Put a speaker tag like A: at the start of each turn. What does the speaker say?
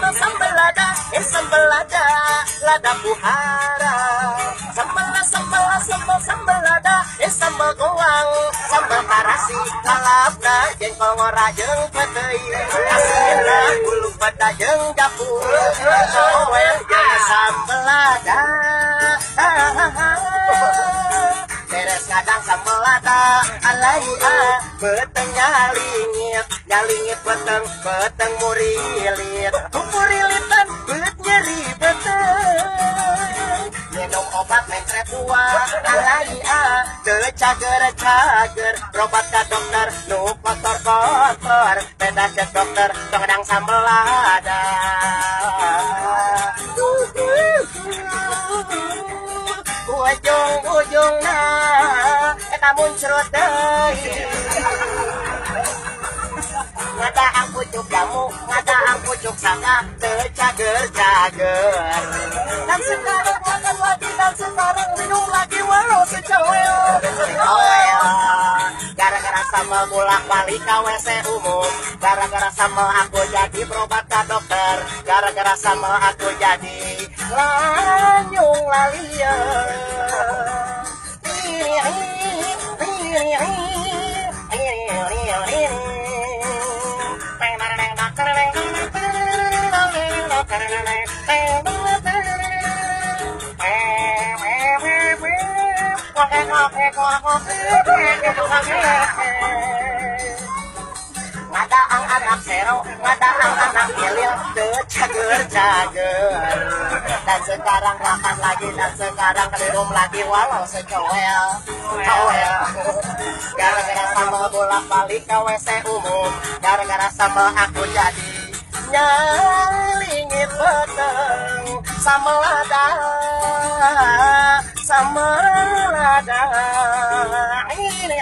A: sambal lada, sambal lada, lada puhara. Sambal lada, sambal goang, sambal tarasi, lalapna, jengkol ngora jeung peuteuy. Asinna bulu pada jeung dapur, coel jeung sambal lada. Beres kadang sambal lada, alaya, beteng nyalingit beteng murilit, murilitan beut nyeri beteng. Minum obat mencret buah, alaya, teu cager, berobat ka dokter, nu kotor, beda cek dokter, kadang sambal lada. Ujung-ujungna eta muncrut deui. Ngadaang pucuk jamu, ngadaang pucuk sangga, teu cager. Dan sekarang makan lagi, dan sekarang minum lagi, walau secowel. Gara-gara sambal bolak-balik ka WC umum, gara-gara sambal aku jadi berobat ka dokter, gara-gara sambal aku jadi lanyung lalia. Ngadaang anak sero, ngadaang anak ilil, teu cager. Dan sekarang makan lagi, dan sekarang minum lagi, walau secowel. Gara-gara sambal bolak-balik ke WC umum, gara-gara sambal aku jadi nyalingit beteng. Sambal lada, ini.